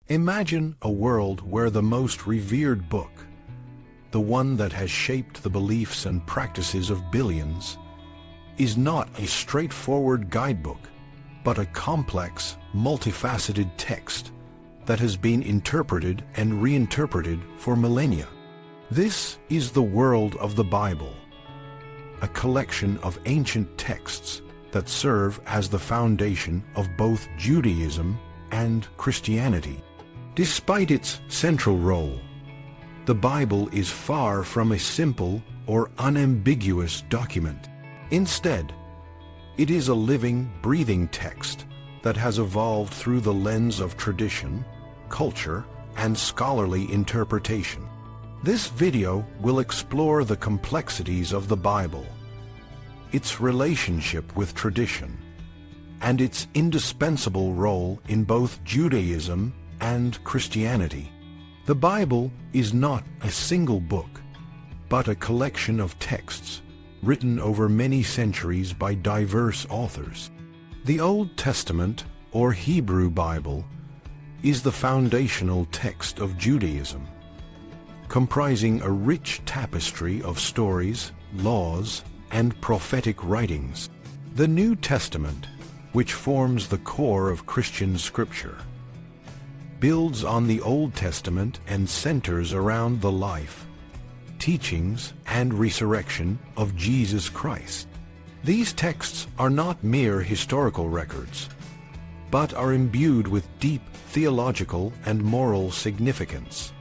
Imagine a world where the most revered book, the one that has shaped the beliefs and practices of billions, is not a straightforward guidebook, but a complex, multifaceted text that has been interpreted and reinterpreted for millennia. This is the world of the Bible, a collection of ancient texts that serve as the foundation of both Judaism and Christianity. Despite its central role, the Bible is far from a simple or unambiguous document. Instead, it is a living, breathing text that has evolved through the lens of tradition, culture, and scholarly interpretation. This video will explore the complexities of the Bible, its relationship with tradition, and its indispensable role in both Judaism and Christianity. The Bible is not a single book, but a collection of texts written over many centuries by diverse authors. The Old Testament, or Hebrew Bible, is the foundational text of Judaism, comprising a rich tapestry of stories, laws, and prophetic writings. The New Testament, which forms the core of Christian scripture, builds on the Old Testament and centers around the life, teachings, and resurrection of Jesus Christ. These texts are not mere historical records, but are imbued with deep theological and moral significance.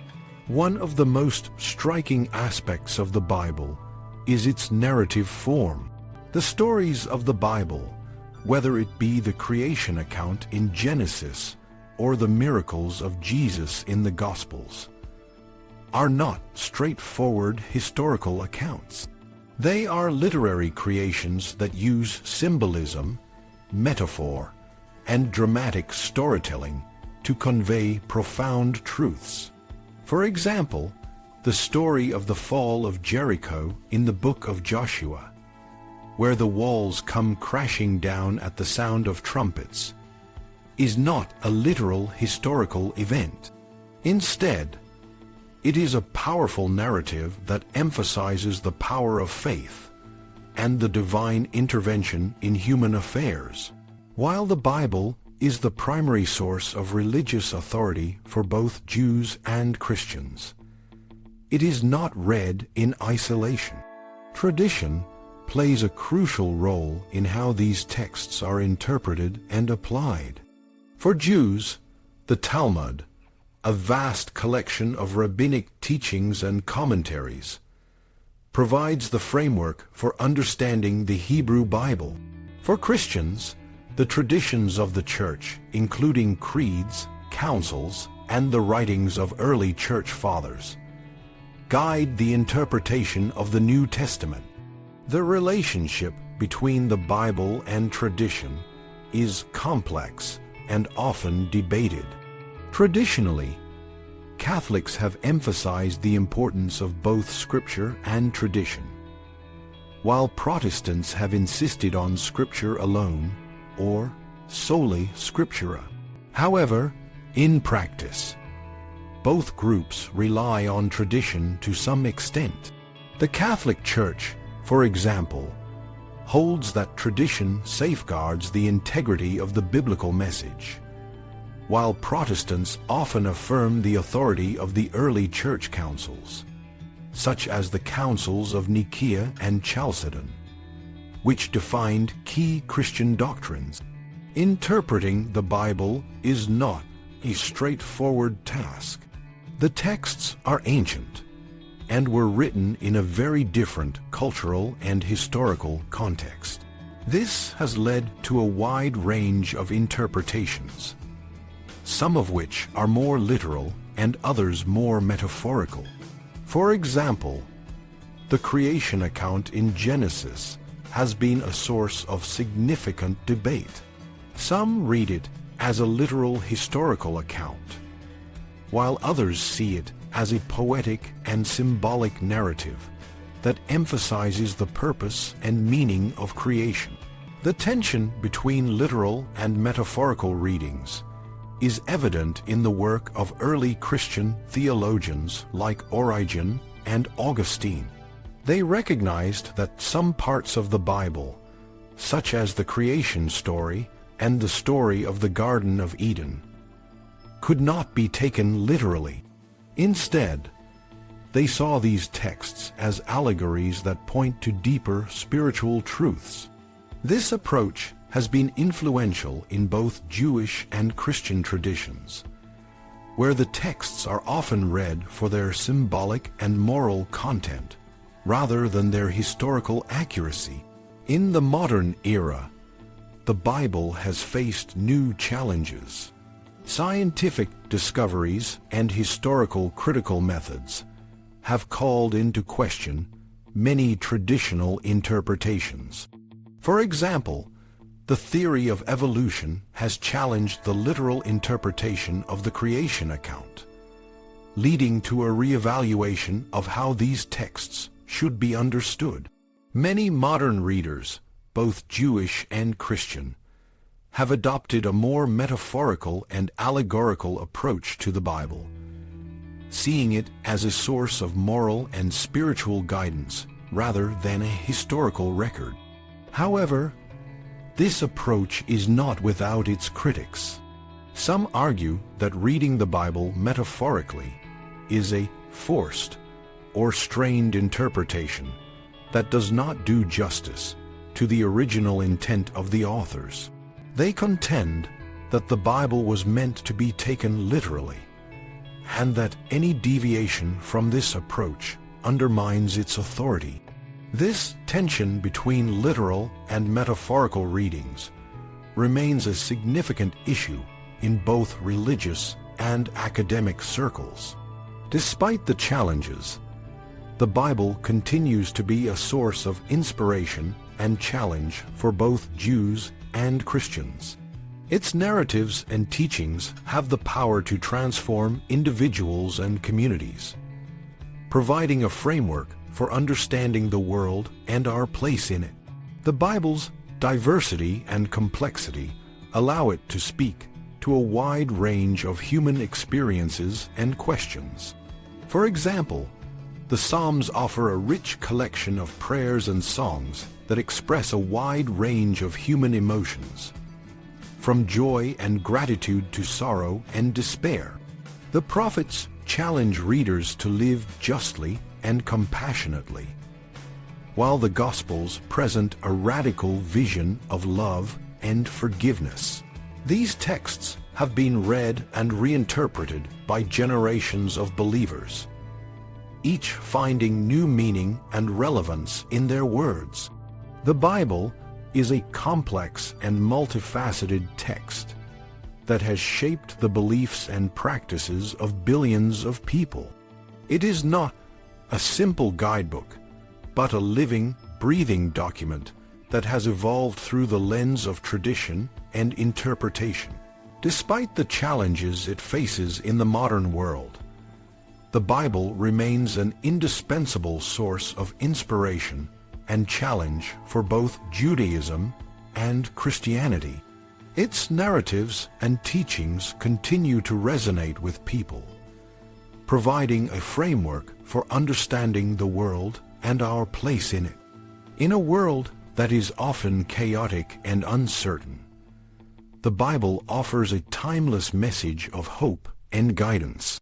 One of the most striking aspects of the Bible is its narrative form. The stories of the Bible, whether it be the creation account in Genesis or the miracles of Jesus in the Gospels, are not straightforward historical accounts. They are literary creations that use symbolism, metaphor, and dramatic storytelling to convey profound truths. For example, the story of the fall of Jericho in the book of Joshua, where the walls come crashing down at the sound of trumpets, is not a literal historical event. Instead, it is a powerful narrative that emphasizes the power of faith and the divine intervention in human affairs. While the Bible is the primary source of religious authority for both Jews and Christians, it is not read in isolation. Tradition plays a crucial role in how these texts are interpreted and applied. For Jews, the Talmud, a vast collection of rabbinic teachings and commentaries, provides the framework for understanding the Hebrew Bible. For Christians, the traditions of the Church, including creeds, councils, and the writings of early Church Fathers, guide the interpretation of the New Testament. The relationship between the Bible and tradition is complex and often debated. Traditionally, Catholics have emphasized the importance of both Scripture and tradition, while Protestants have insisted on Scripture alone, or solely Scriptura. However, in practice, both groups rely on tradition to some extent. The Catholic Church, for example, holds that tradition safeguards the integrity of the biblical message, while Protestants often affirm the authority of the early church councils, such as the councils of Nicaea and Chalcedon, which defined key Christian doctrines. Interpreting the Bible is not a straightforward task. The texts are ancient and were written in a very different cultural and historical context. This has led to a wide range of interpretations, some of which are more literal and others more metaphorical. For example, the creation account in Genesis has been a source of significant debate. Some read it as a literal historical account, while others see it as a poetic and symbolic narrative that emphasizes the purpose and meaning of creation. The tension between literal and metaphorical readings is evident in the work of early Christian theologians like Origen and Augustine. They recognized that some parts of the Bible, such as the creation story and the story of the Garden of Eden, could not be taken literally. Instead, they saw these texts as allegories that point to deeper spiritual truths. This approach has been influential in both Jewish and Christian traditions, where the texts are often read for their symbolic and moral content, rather than their historical accuracy. In the modern era, the Bible has faced new challenges. Scientific discoveries and historical critical methods have called into question many traditional interpretations. For example, the theory of evolution has challenged the literal interpretation of the creation account, leading to a reevaluation of how these texts should be understood. Many modern readers, both Jewish and Christian, have adopted a more metaphorical and allegorical approach to the Bible, seeing it as a source of moral and spiritual guidance rather than a historical record. However, this approach is not without its critics. Some argue that reading the Bible metaphorically is a forced or strained interpretation that does not do justice to the original intent of the authors. They contend that the Bible was meant to be taken literally, and that any deviation from this approach undermines its authority. This tension between literal and metaphorical readings remains a significant issue in both religious and academic circles. Despite the challenges, the Bible continues to be a source of inspiration and challenge for both Jews and Christians. Its narratives and teachings have the power to transform individuals and communities, providing a framework for understanding the world and our place in it. The Bible's diversity and complexity allow it to speak to a wide range of human experiences and questions. For example, the Psalms offer a rich collection of prayers and songs that express a wide range of human emotions, from joy and gratitude to sorrow and despair. The prophets challenge readers to live justly and compassionately, while the Gospels present a radical vision of love and forgiveness. These texts have been read and reinterpreted by generations of believers, each finding new meaning and relevance in their words. The Bible is a complex and multifaceted text that has shaped the beliefs and practices of billions of people. It is not a simple guidebook, but a living, breathing document that has evolved through the lens of tradition and interpretation. Despite the challenges it faces in the modern world, the Bible remains an indispensable source of inspiration and challenge for both Judaism and Christianity. Its narratives and teachings continue to resonate with people, providing a framework for understanding the world and our place in it. In a world that is often chaotic and uncertain, the Bible offers a timeless message of hope and guidance.